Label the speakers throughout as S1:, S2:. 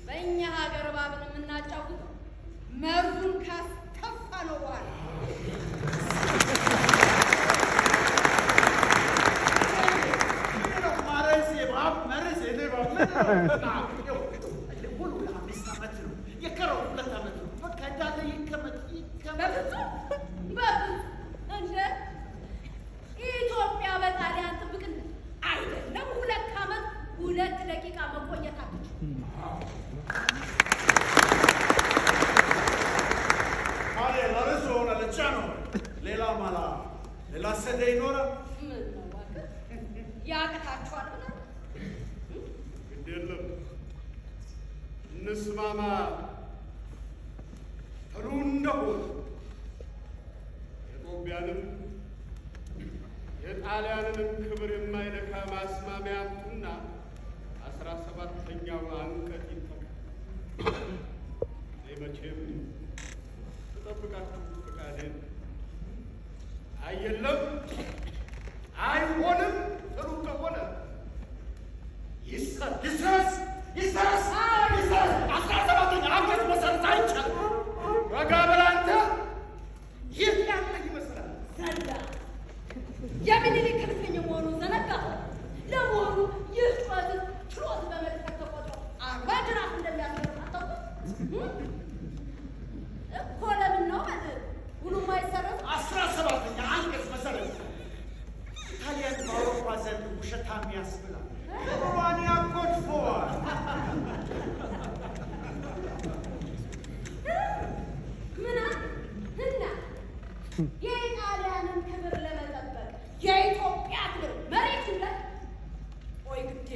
S1: በእኛ ሀገር ባብን የምናጫውተው መርዙን ካስተፋ ነው በኋላ ኢትዮጵያ በጣሊያን ጥብቅነት አይደለም 2 ዓመት 2 ደቂቃ መቆየት አትችልም።
S2: ሌላ ማላ ሌላ ሰደ ይኖራል።
S1: ምን ነው እባክህ ያቅታችኋል ብለህ
S2: ግድ የለም እንስማማ ተሉ እንደሆነ የኢትዮጵያንም የጣሊያንንም ክብር የማይነካ ማስማሚያ አምጡና 17ኛው አንቀጽ ይተው። መቼም ተጠብቃችሁ ፍቃዴን አየለም አይሆንም ጥሩ ከሆነ ይሰረስ 17ኛ አንቀጽ መሰረት አይቻልም። ረጋ በል አንተ። የት ያለ ይመስላል
S1: ዘንዳ የሚኒሊክ እልፍኝ መሆኑ ዘነጋ። ለመሆኑ ይህ ጩኸት ችሎት በመልእክት ተቆጥሮ 40 ጅራፍ እንደሚያስገርም አታውቅም እኮ። ለምን ነው ሁሉም አይሰረዝ?
S2: 17ኛ አንቀጽ መሰረት ጣሊያን በአውሮፓ ዘንድ ውሸታም ያስብላል። ሮማን ያኮድፈዋል።
S1: ምና እና የጣሊያንን ክብር ለመጠበቅ የኢትዮጵያ ክብር መሬት ላይ ወይ ግዴ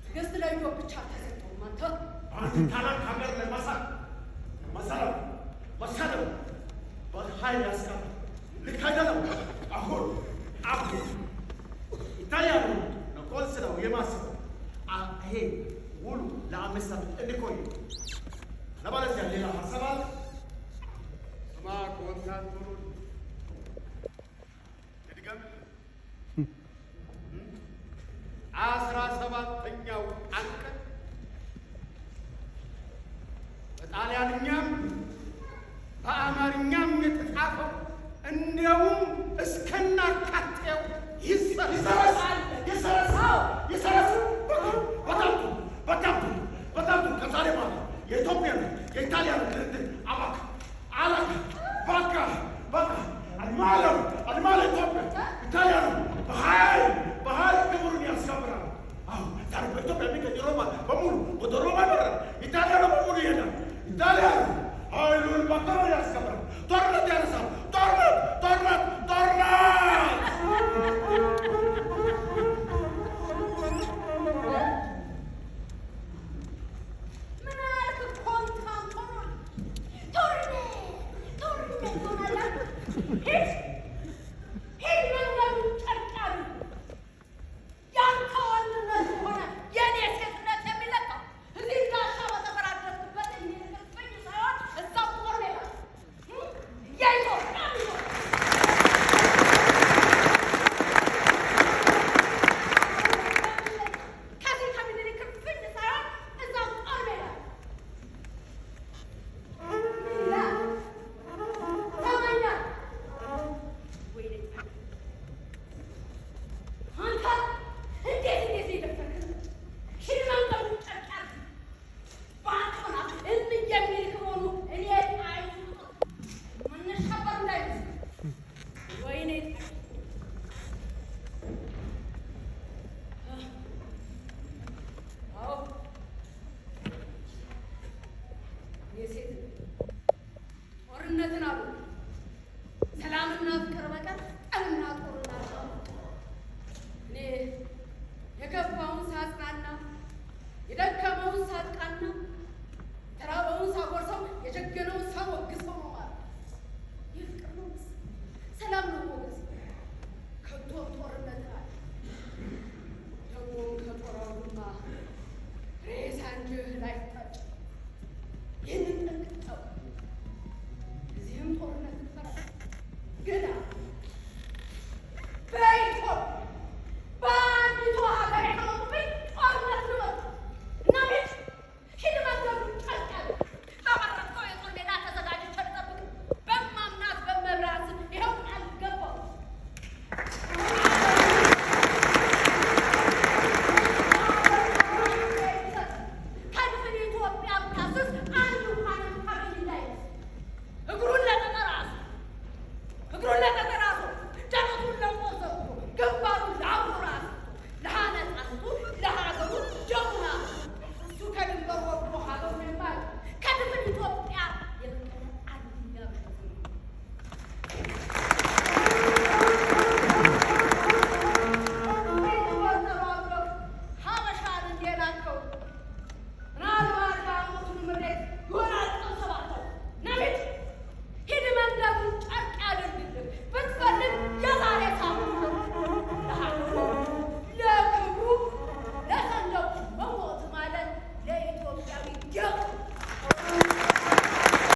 S1: ትዕግስት ለኢትዮጵያ ብቻ ተሰጠው። አንተ
S2: ታላቅ ሀገር መሳለም በኃይል ያስቀር ልክ አይደለም። አሁን ኢጣሊያኑ ነቆልስ ነው የማስበው። ይሄ ውሉ ለ5 ዓመት እንዲቆይ ለማለዚያ ሌላ ሀሳብ አለ። ስማ ኮንታንቶሩ ድገም። 17ኛው አንቀጽ በጣሊያንኛም በአማርኛም የተጻፈው እንዲያውም እስከናካቴው ይሰረስ። በጣም ከዛሬ በኋላ የኢትዮጵያን የኢጣሊያን ድርድር በቃ አልማለ ኢትዮጵያ ኢጣሊያኑ በኃይል ክብሩን ያስከብራል። ዛሬ በኢትዮጵያ የሚገኝ ሮማ በሙሉ ወደ ሮማ ይበራል። ኢጣሊያኑ በሙሉ ይሄዳል። ኢጣሊያኑ ኃይሉን በክብር ያስከብራል። ጦርነት ያነሳል። ጦርነት
S1: ጦርነትን አሉ ሰላምና ፍቅር በቀር ጠብና ጦርነት እኔ የገባውን ሳጽናና የደከመውን ሳጥቃና የተራበውን ሳጎርሰው የጀገነውን ሳወቅ